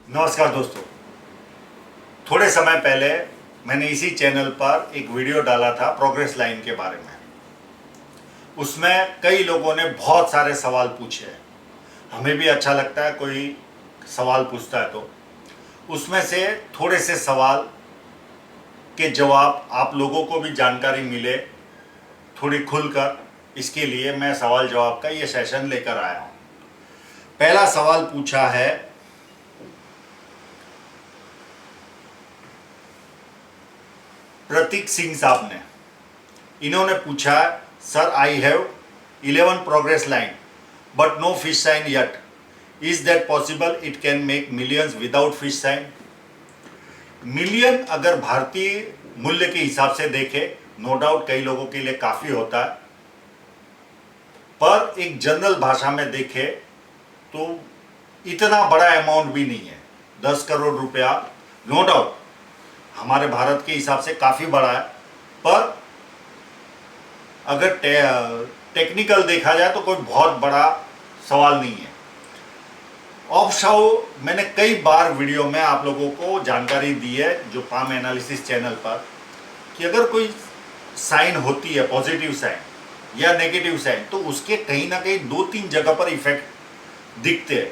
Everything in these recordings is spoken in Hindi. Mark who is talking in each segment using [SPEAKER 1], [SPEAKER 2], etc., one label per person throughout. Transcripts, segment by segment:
[SPEAKER 1] नमस्कार दोस्तों। थोड़े समय पहले मैंने इसी चैनल पर एक वीडियो डाला था प्रोग्रेस लाइन के बारे में। उसमें कई लोगों ने बहुत सारे सवाल पूछे हैं। हमें भी अच्छा लगता है कोई सवाल पूछता है तो उसमें से थोड़े से सवाल के जवाब आप लोगों को भी जानकारी मिले थोड़ी खुलकर, इसके लिए मैं सवाल जवाब का ये सेशन लेकर आया हूँ। पहला सवाल पूछा है प्रतीक सिंह साहब ने। इन्होंने पूछा, sir I have 11 progress line but no fish sign yet, is that possible? It can make millions without fish sign. Million अगर भारतीय मूल्य के हिसाब से देखे, नो डाउट कई लोगों के लिए काफी होता है, पर एक जनरल भाषा में देखे तो इतना बड़ा अमाउंट भी नहीं है। 10 करोड़ रुपया नो डाउट हमारे भारत के हिसाब से काफी बड़ा है, पर अगर टेक्निकल देखा जाए तो कोई बहुत बड़ा सवाल नहीं है। ऑफशोर मैंने कई बार वीडियो में आप लोगों को जानकारी दी है जो पाम एनालिसिस चैनल पर, कि अगर कोई साइन होती है पॉजिटिव साइन या नेगेटिव साइन तो उसके कहीं ना कहीं 2-3 जगह पर इफेक्ट दिखते हैं।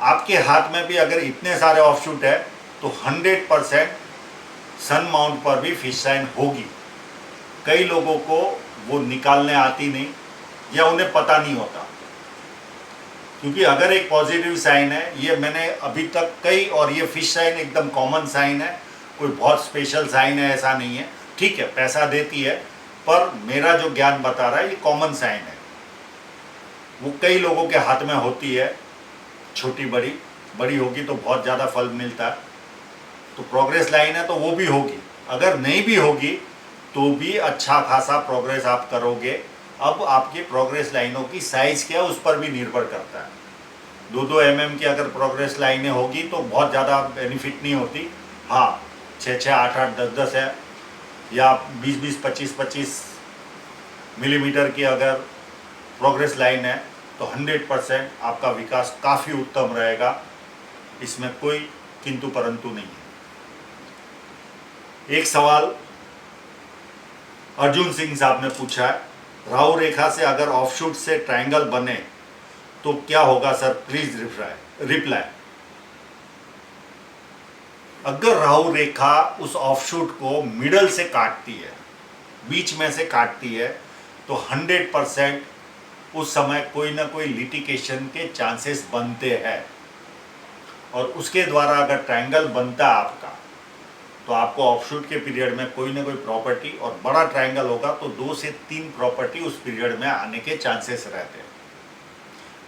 [SPEAKER 1] आपके हाथ में भी अगर इतने सारे ऑफशूट है तो 100% सन माउंट पर भी फिश साइन होगी। कई लोगों को वो निकालने आती नहीं या उन्हें पता नहीं होता, क्योंकि अगर एक पॉजिटिव साइन है, ये मैंने अभी तक कई, और ये फिश साइन एकदम कॉमन साइन है, कोई बहुत स्पेशल साइन है ऐसा नहीं है। ठीक है, पैसा देती है, पर मेरा जो ज्ञान बता रहा है ये कॉमन साइन है। वो कई लोगों के हाथ में होती है, छोटी बड़ी, बड़ी होगी तो बहुत ज़्यादा फल मिलता है। तो प्रोग्रेस लाइन है तो वो भी होगी, अगर नहीं भी होगी तो भी अच्छा खासा प्रोग्रेस आप करोगे। अब आपकी प्रोग्रेस लाइनों की साइज क्या है उस पर भी निर्भर करता है। 2-2 mm की अगर प्रोग्रेस लाइनें होगी तो बहुत ज़्यादा बेनिफिट नहीं होती। हाँ, 6-6, 8-8, 10-10 है, या 20-20, 25-25 मिलीमीटर की अगर प्रोग्रेस लाइन है तो 100% आपका विकास काफ़ी उत्तम रहेगा। इसमें कोई किंतु परंतु नहीं है। एक सवाल अर्जुन सिंह साहब ने पूछा है, राहु रेखा से अगर ऑफशूट से ट्रायंगल बने तो क्या होगा सर, प्लीज रिप्लाई। अगर राहु रेखा उस ऑफशूट को मिडल से काटती है, बीच में से काटती है, तो 100% उस समय कोई ना कोई लिटिगेशन के चांसेस बनते हैं। और उसके द्वारा अगर ट्रायंगल बनता है आपका, तो आपको ऑफशूट के पीरियड में कोई ना कोई प्रॉपर्टी, और बड़ा ट्रायंगल होगा तो 2 से 3 प्रॉपर्टी उस पीरियड में आने के चांसेस रहते हैं।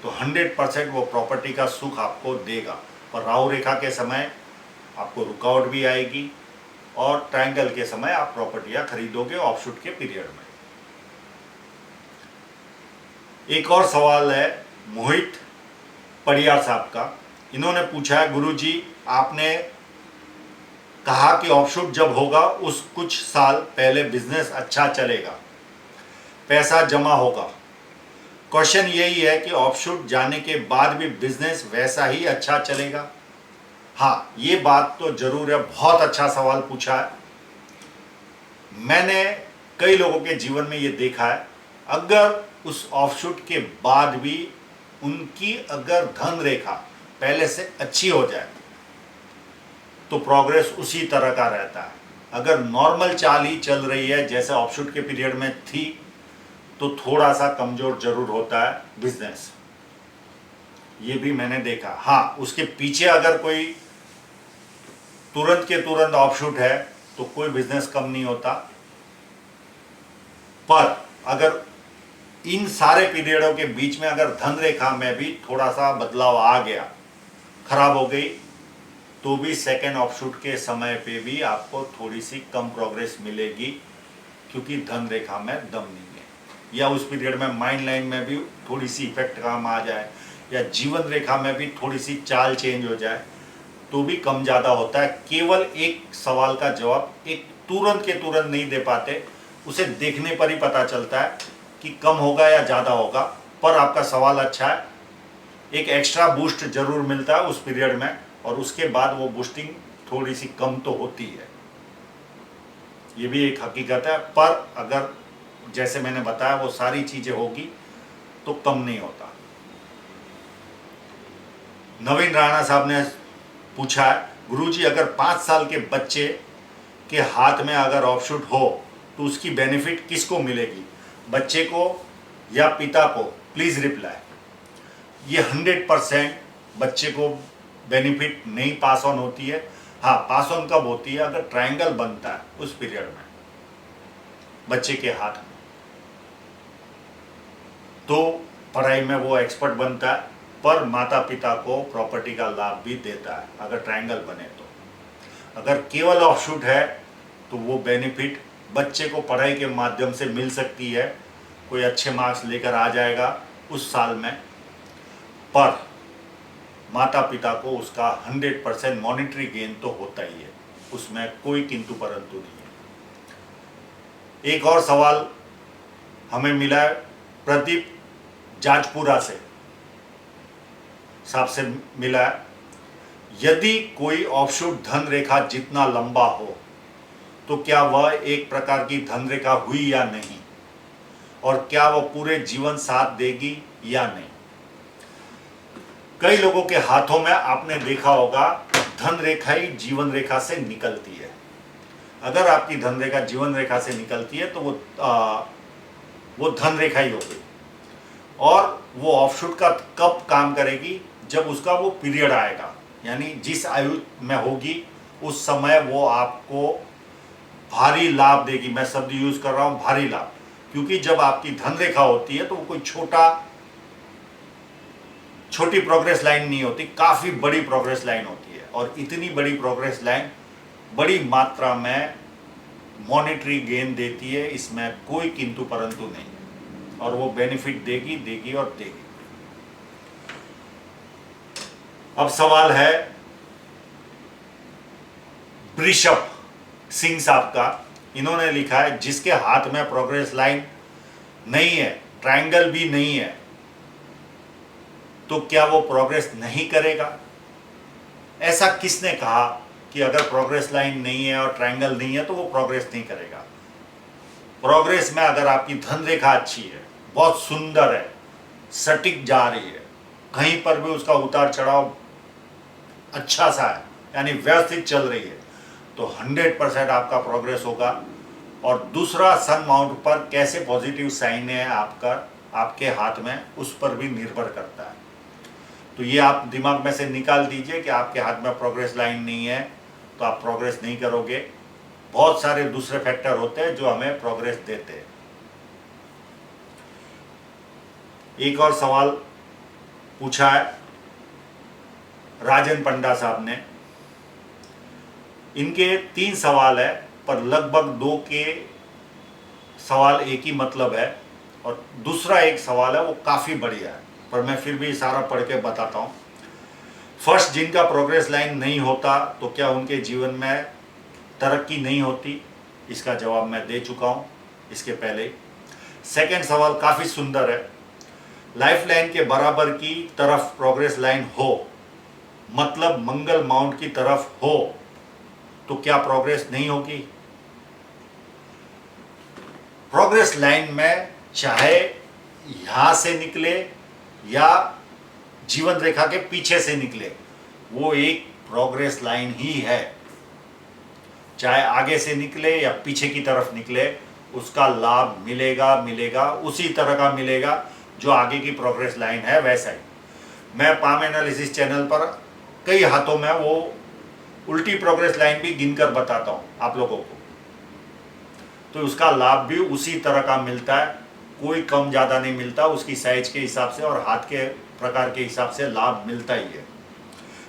[SPEAKER 1] तो 100% वो प्रॉपर्टी का सुख आपको देगा। और राहु रेखा के समय आपको रुकावट भी आएगी, और ट्रायंगल के समय आप प्रॉपर्टियां खरीदोगे ऑफशूट के पीरियड में। एक और सवाल है मोहित पड़ियार साहब का। इन्होंने पूछा है, गुरुजी आपने कहा कि ऑफशूट जब होगा उस कुछ साल पहले बिजनेस अच्छा चलेगा, पैसा जमा होगा। क्वेश्चन यही है कि ऑफशूट जाने के बाद भी बिजनेस वैसा ही अच्छा चलेगा? हाँ, ये बात तो जरूर है। बहुत अच्छा सवाल पूछा है। मैंने कई लोगों के जीवन में ये देखा है, अगर उस ऑफशूट के बाद भी उनकी अगर धन रेखा पहले से अच्छी हो जाए तो प्रोग्रेस उसी तरह का रहता है। अगर नॉर्मल चाल ही चल रही है जैसे ऑफशूट के पीरियड में थी, तो थोड़ा सा कमजोर जरूर होता है बिजनेस, ये भी मैंने देखा। हाँ, उसके पीछे अगर कोई तुरंत के तुरंत ऑफशूट है तो कोई बिजनेस कम नहीं होता। पर अगर इन सारे पीरियडों के बीच में अगर धन रेखा में भी थोड़ा सा बदलाव आ गया, खराब हो गई, तो भी सेकेंड ऑफशूट के समय पे भी आपको थोड़ी सी कम प्रोग्रेस मिलेगी, क्योंकि धन रेखा में दम नहीं है। या उस पीरियड में माइंड लाइन में भी थोड़ी सी इफेक्ट काम आ जाए, या जीवन रेखा में भी थोड़ी सी चाल चेंज हो जाए, तो भी कम ज़्यादा होता है। केवल एक सवाल का जवाब एक तुरंत के तुरंत नहीं दे पाते, उसे देखने पर ही पता चलता है कि कम होगा या ज़्यादा होगा। पर आपका सवाल अच्छा है, एक एक्स्ट्रा बूस्ट जरूर मिलता है उस पीरियड में, और उसके बाद वो बूस्टिंग थोड़ी सी कम तो होती है, ये भी एक हकीकत है। पर अगर जैसे मैंने बताया वो सारी चीजें होगी तो कम नहीं होता। नवीन राणा साहब ने पूछा है, गुरुजी अगर 5 साल के बच्चे के हाथ में अगर ऑफशूट हो तो उसकी बेनिफिट किसको मिलेगी, बच्चे को या पिता को? Please reply. ये 100% बच्चे को बेनिफिट नहीं पास ऑन होती है। हाँ, पास ऑन कब होती है? अगर ट्रायंगल बनता है उस पीरियड में बच्चे के हाथ में, तो पढ़ाई में वो एक्सपर्ट बनता है, पर माता पिता को प्रॉपर्टी का लाभ भी देता है अगर ट्रायंगल बने तो। अगर केवल ऑफशूट है तो वो बेनिफिट बच्चे को पढ़ाई के माध्यम से मिल सकती है, कोई अच्छे मार्क्स लेकर आ जाएगा उस साल में, पर माता पिता को उसका 100% मॉनेटरी गेन तो होता ही है, उसमें कोई किंतु परंतु नहीं है। एक और सवाल हमें मिला है प्रदीप जाजपुरा से, साहब से मिला है, यदि कोई ऑफशूट धन रेखा जितना लंबा हो तो क्या वह एक प्रकार की धन रेखा हुई या नहीं, और क्या वह पूरे जीवन साथ देगी या नहीं? कई लोगों के हाथों में आपने देखा होगा धन रेखा ही जीवन रेखा से निकलती है। अगर आपकी धन रेखा जीवन रेखा से निकलती है तो वो धन रेखा ही होगी, और वो ऑफशूट का कब काम करेगी? जब उसका वो पीरियड आएगा, यानी जिस आयु में होगी उस समय वो आपको भारी लाभ देगी। मैं शब्द यूज कर रहा हूं भारी लाभ, क्योंकि जब आपकी धन रेखा होती है तो वो कोई छोटी प्रोग्रेस लाइन नहीं होती, काफी बड़ी प्रोग्रेस लाइन होती है, और इतनी बड़ी प्रोग्रेस लाइन बड़ी मात्रा में मॉनेटरी गेन देती है, इसमें कोई किंतु परंतु नहीं, और वो बेनिफिट देगी देगी और देगी। अब सवाल है वृषभ सिंह साहब का, इन्होंने लिखा है जिसके हाथ में प्रोग्रेस लाइन नहीं है, ट्रायंगल भी नहीं है, तो क्या वो प्रोग्रेस नहीं करेगा? ऐसा किसने कहा कि अगर प्रोग्रेस लाइन नहीं है और ट्रायंगल नहीं है तो वो प्रोग्रेस नहीं करेगा? प्रोग्रेस में अगर आपकी धन रेखा अच्छी है, बहुत सुंदर है, सटीक जा रही है, कहीं पर भी उसका उतार चढ़ाव अच्छा सा है, यानी व्यवस्थित चल रही है, तो 100% आपका प्रोग्रेस होगा। और दूसरा, सन माउंट पर कैसे पॉजिटिव साइन है आपके हाथ में, उस पर भी निर्भर करता है। तो ये आप दिमाग में से निकाल दीजिए कि आपके हाथ में प्रोग्रेस लाइन नहीं है तो आप प्रोग्रेस नहीं करोगे। बहुत सारे दूसरे फैक्टर होते हैं जो हमें प्रोग्रेस देते हैं। एक और सवाल पूछा है राजन पंडा साहब ने, इनके 3 सवाल है पर लगभग 2 के सवाल एक ही मतलब है, और दूसरा एक सवाल है वो काफी बढ़िया है, पर मैं फिर भी सारा पढ़ के बताता हूं। फर्स्ट, जिनका प्रोग्रेस लाइन नहीं होता तो क्या उनके जीवन में तरक्की नहीं होती? इसका जवाब मैं दे चुका हूं इसके पहले। सेकंड सवाल काफी सुंदर है, लाइफ लाइन के बराबर की तरफ प्रोग्रेस लाइन हो, मतलब मंगल माउंट की तरफ हो, तो क्या प्रोग्रेस नहीं होगी? प्रोग्रेस लाइन में चाहे यहां से निकले या जीवन रेखा के पीछे से निकले, वो एक प्रोग्रेस लाइन ही है। चाहे आगे से निकले या पीछे की तरफ निकले, उसका लाभ मिलेगा मिलेगा, उसी तरह का मिलेगा जो आगे की प्रोग्रेस लाइन है वैसा ही। मैं पाम एनालिसिस चैनल पर कई हाथों में वो उल्टी प्रोग्रेस लाइन भी गिनकर बताता हूं आप लोगों को, तो उसका लाभ भी उसी तरह का मिलता है, कोई कम ज़्यादा नहीं मिलता, उसकी साइज के हिसाब से और हाथ के प्रकार के हिसाब से लाभ मिलता ही है।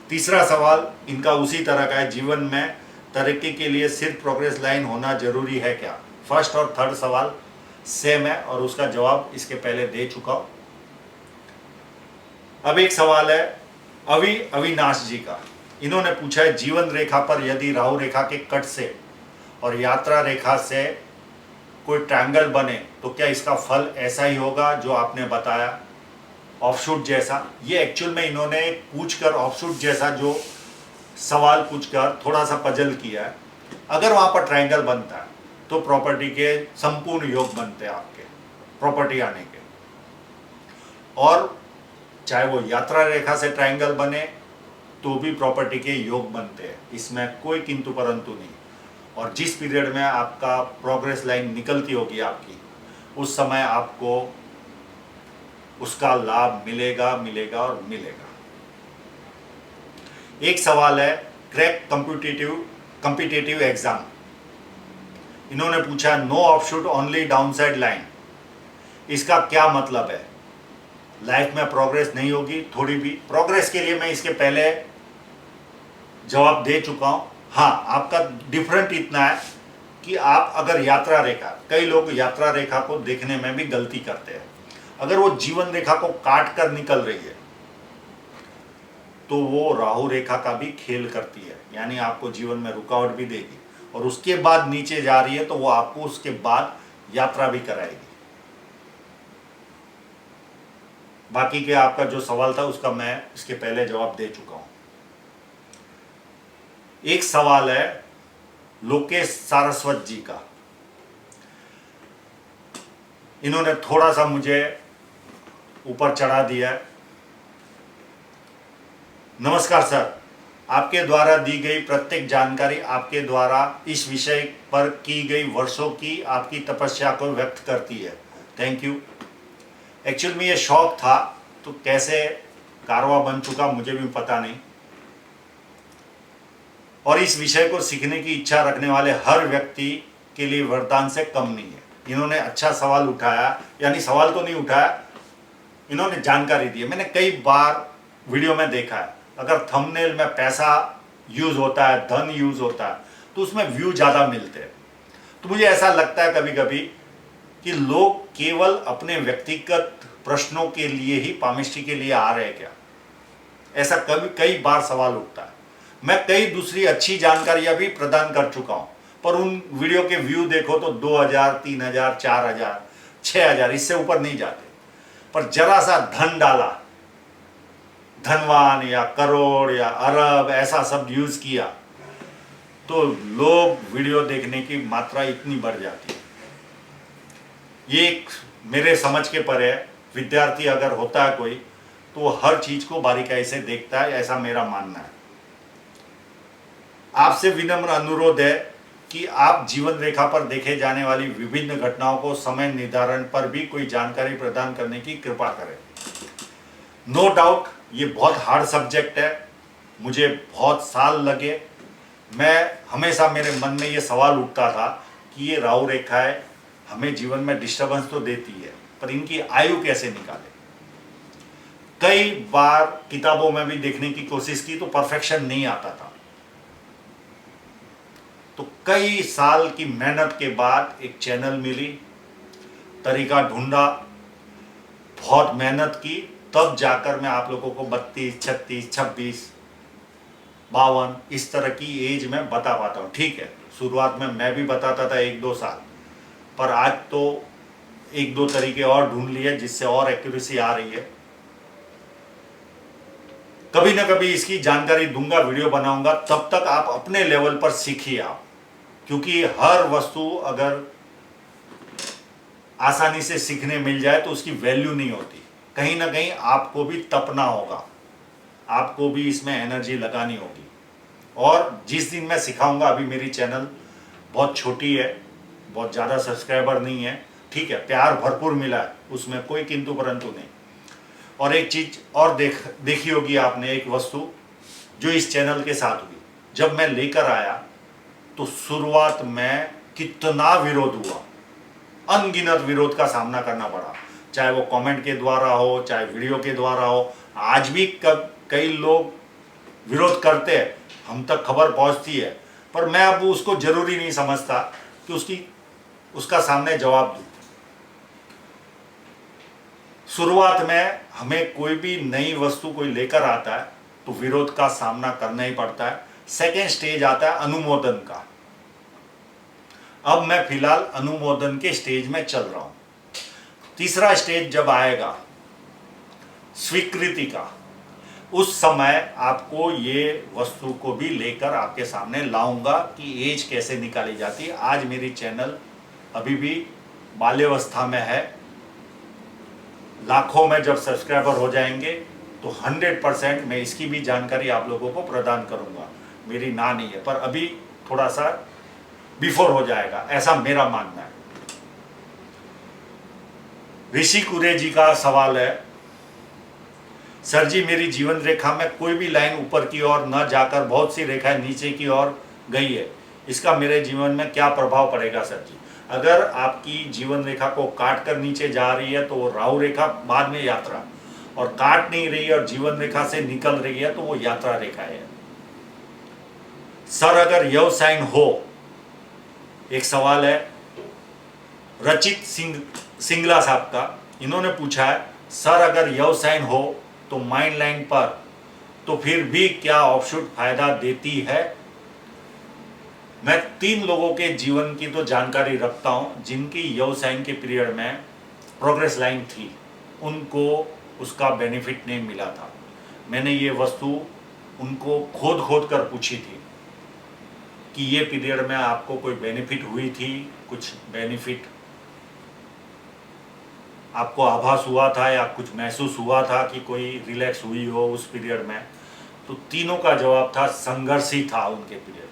[SPEAKER 1] तीसरा सवाल इनका उसी तरह का है, जीवन में तरक्की के लिए सिर्फ प्रोग्रेस लाइन होना जरूरी है क्या? फर्स्ट और थर्ड सवाल सेम है और उसका जवाब इसके पहले दे चुका हूं। अब एक सवाल है अविनाश जी का, इन्होंने पूछा है जीवन रेखा पर यदि राहु रेखा के कट से और यात्रा रेखा से कोई ट्रायंगल बने तो क्या इसका फल ऐसा ही होगा जो आपने बताया? ऑफशूट जैसा, ये एक्चुअल में इन्होंने पूछकर ऑफशूट जैसा जो सवाल पूछकर थोड़ा सा पजल किया है। अगर वहां पर ट्रायंगल बनता है तो प्रॉपर्टी के संपूर्ण योग बनते हैं आपके प्रॉपर्टी आने के, और चाहे वो यात्रा रेखा से ट्रायंगल बने तो भी प्रॉपर्टी के योग बनते हैं, इसमें कोई किंतु परंतु नहीं। और जिस पीरियड में आपका प्रोग्रेस लाइन निकलती होगी आपकी, उस समय आपको उसका लाभ मिलेगा मिलेगा और मिलेगा। एक सवाल है क्रैक कॉम्पिटिटिव एग्जाम, इन्होंने पूछा no offshoot only downside line, इसका क्या मतलब है? लाइफ में प्रोग्रेस नहीं होगी थोड़ी भी? प्रोग्रेस के लिए मैं इसके पहले जवाब दे चुका हूं। हाँ, आपका डिफरेंट इतना है कि आप अगर यात्रा रेखा, कई लोग यात्रा रेखा को देखने में भी गलती करते हैं, अगर वो जीवन रेखा को काट कर निकल रही है तो वो राहु रेखा का भी खेल करती है, यानी आपको जीवन में रुकावट भी देगी, और उसके बाद नीचे जा रही है तो वो आपको उसके बाद यात्रा भी कराएगी। बाकी के आपका जो सवाल था उसका मैं इसके पहले जवाब दे चुका हूं। एक सवाल है लोकेश सारस्वत जी का, इन्होंने थोड़ा सा मुझे ऊपर चढ़ा दिया है। नमस्कार सर, आपके द्वारा दी गई प्रत्येक जानकारी आपके द्वारा इस विषय पर की गई वर्षों की आपकी तपस्या को व्यक्त करती है। Thank you. एक्चुअल में ये शौक था, तो कैसे कारवा बन चुका मुझे भी पता नहीं, और इस विषय को सीखने की इच्छा रखने वाले हर व्यक्ति के लिए वरदान से कम नहीं है। इन्होंने अच्छा सवाल उठाया, यानी सवाल तो नहीं उठाया, इन्होंने जानकारी दी है। मैंने कई बार वीडियो में देखा है, अगर थंबनेल में पैसा यूज होता है, धन यूज होता है, तो उसमें व्यू ज़्यादा मिलते हैं। तो मुझे ऐसा लगता है कभी कभी कि लोग केवल अपने व्यक्तिगत प्रश्नों के लिए ही पामिस्ट्री के लिए आ रहे हैं क्या? ऐसा कई बार सवाल उठता है। मैं कई दूसरी अच्छी जानकारियां भी प्रदान कर चुका हूं, पर उन वीडियो के व्यू देखो तो 2000, 3000, 4000, 6000, इससे ऊपर नहीं जाते। पर जरा सा धन डाला, धनवान या करोड़ या अरब ऐसा शब्द यूज किया, तो लोग वीडियो देखने की मात्रा इतनी बढ़ जाती है। ये एक मेरे समझ के परे है। विद्यार्थी अगर होता है कोई, तो वो हर चीज को बारीकाई से देखता है, ऐसा मेरा मानना है। आपसे विनम्र अनुरोध है कि आप जीवन रेखा पर देखे जाने वाली विभिन्न घटनाओं को समय निर्धारण पर भी कोई जानकारी प्रदान करने की कृपा करें। नो डाउट ये बहुत हार्ड सब्जेक्ट है, मुझे बहुत साल लगे। मैं हमेशा मेरे मन में ये सवाल उठता था कि ये राहु रेखाएं हमें जीवन में डिस्टर्बेंस तो देती है, पर इनकी आयु कैसे निकाले। कई बार किताबों में भी देखने की कोशिश की तो परफेक्शन नहीं आता था। तो कई साल की मेहनत के बाद एक चैनल मिली, तरीका ढूंढा, बहुत मेहनत की, तब जाकर मैं आप लोगों को 32, 36, 26, 52 इस तरह की एज में बता पाता हूँ। ठीक है, शुरुआत में मैं भी बताता था 1-2 साल, पर आज तो 1-2 तरीके और ढूंढ लिए जिससे और एक्यूरेसी आ रही है। कभी ना कभी इसकी जानकारी दूंगा, वीडियो बनाऊंगा, तब तक आप अपने लेवल पर सीखिए आप, क्योंकि हर वस्तु अगर आसानी से सीखने मिल जाए तो उसकी वैल्यू नहीं होती। कहीं ना कहीं आपको भी तपना होगा, आपको भी इसमें एनर्जी लगानी होगी। और जिस दिन मैं सिखाऊंगा, अभी मेरी चैनल बहुत छोटी है, बहुत ज़्यादा सब्सक्राइबर नहीं है, ठीक है, प्यार भरपूर मिला है, उसमें कोई किंतु परंतु नहीं। और एक चीज़ और देखी होगी आपने, एक वस्तु जो इस चैनल के साथ हुई, जब मैं लेकर आया तो शुरुआत में कितना विरोध हुआ, अनगिनत विरोध का सामना करना पड़ा, चाहे वो कमेंट के द्वारा हो, चाहे वीडियो के द्वारा हो। आज भी कई लोग विरोध करते हैं, हम तक खबर पहुंचती है, पर मैं अब उसको जरूरी नहीं समझता कि उसका सामने जवाब दूं। शुरुआत में हमें कोई भी नई वस्तु कोई लेकर आता है तो विरोध का सामना करना ही पड़ता है। सेकेंड स्टेज आता है अनुमोदन का। अब मैं फिलहाल अनुमोदन के स्टेज में चल रहा हूं। तीसरा स्टेज जब आएगा स्वीकृति का, उस समय आपको ये वस्तु को भी लेकर आपके सामने लाऊंगा कि एज कैसे निकाली जाती है। आज मेरी चैनल अभी भी बाल्यावस्था में है। लाखों में जब सब्सक्राइबर हो जाएंगे तो 100% मैं इसकी भी जानकारी आप लोगों को प्रदान करूंगा। मेरी ना नहीं है, पर अभी थोड़ा सा बिफोर हो जाएगा, ऐसा मेरा मानना है। ऋषि कुरे जी का सवाल है, सर जी मेरी जीवन रेखा में कोई भी लाइन ऊपर की ओर न जाकर बहुत सी रेखाएं नीचे की ओर गई है, इसका मेरे जीवन में क्या प्रभाव पड़ेगा सर जी? अगर आपकी जीवन रेखा को काट कर नीचे जा रही है तो वो राहु रेखा बाद में यात्रा, और काट नहीं रही है और जीवन रेखा से निकल रही है तो वो यात्रा रेखा है। सर अगर यव साइन हो, एक सवाल है रचित सिंगला साहब का, इन्होंने पूछा है सर अगर यव साइन हो तो माइंड लाइन पर तो फिर भी क्या ऑफशूट फायदा देती है? मैं 3 लोगों के जीवन की तो जानकारी रखता हूं जिनकी यव साइन के पीरियड में प्रोग्रेस लाइन थी, उनको उसका बेनिफिट नहीं मिला था। मैंने ये वस्तु उनको खोद कर पूछी थी कि ये पीरियड में आपको कोई बेनिफिट हुई थी, कुछ बेनिफिट आपको आभास हुआ था या कुछ महसूस हुआ था कि कोई रिलैक्स हुई हो उस पीरियड में? तो तीनों का जवाब था संघर्ष ही था उनके पीरियड में।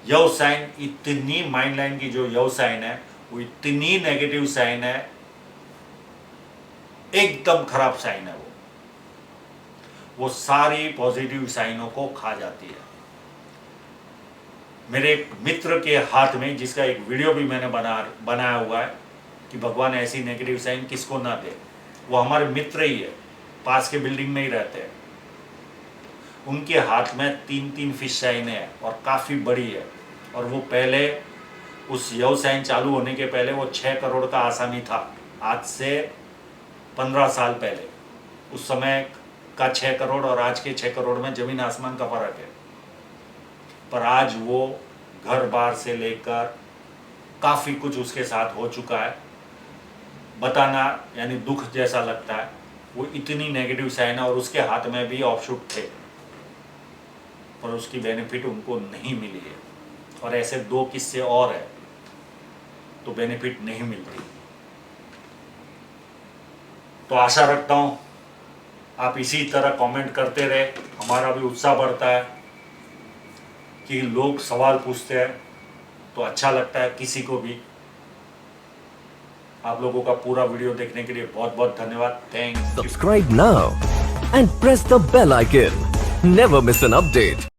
[SPEAKER 1] यव साइन इतनी, माइंड लाइन की जो यव साइन है वो इतनी नेगेटिव साइन है, एकदम खराब साइन है। वो सारी पॉजिटिव साइनों को खा जाती है। मेरे एक मित्र के हाथ में, जिसका एक वीडियो भी मैंने बनाया हुआ है कि भगवान ऐसी नेगेटिव साइन किसको ना दे, वो हमारे मित्र ही है, पास के बिल्डिंग में ही रहते हैं। उनके हाथ में 3 फिश साइन है और काफ़ी बड़ी है, और वो पहले उस यव साइन चालू होने के पहले वो 6 करोड़ का आसामी था। आज से 15 साल पहले उस समय का 6 करोड़ और आज के 6 करोड़ में जमीन आसमान का फर्क है। पर आज वो घर बार से लेकर काफ़ी कुछ उसके साथ हो चुका है, बताना यानी दुख जैसा लगता है। वो इतनी नेगेटिव साइन है और उसके हाथ में भी ऑफशूट थे, पर उसकी बेनिफिट उनको नहीं मिली है। और ऐसे 2 किस्से और है तो बेनिफिट नहीं मिलती। तो आशा रखता हूँ आप इसी तरह कमेंट करते रहे, हमारा भी उत्साह बढ़ता है कि लोग सवाल पूछते हैं तो अच्छा लगता है किसी को भी। आप लोगों का पूरा वीडियो देखने के लिए बहुत बहुत धन्यवाद। Thank you.
[SPEAKER 2] Subscribe now and press the bell icon. Never miss an update.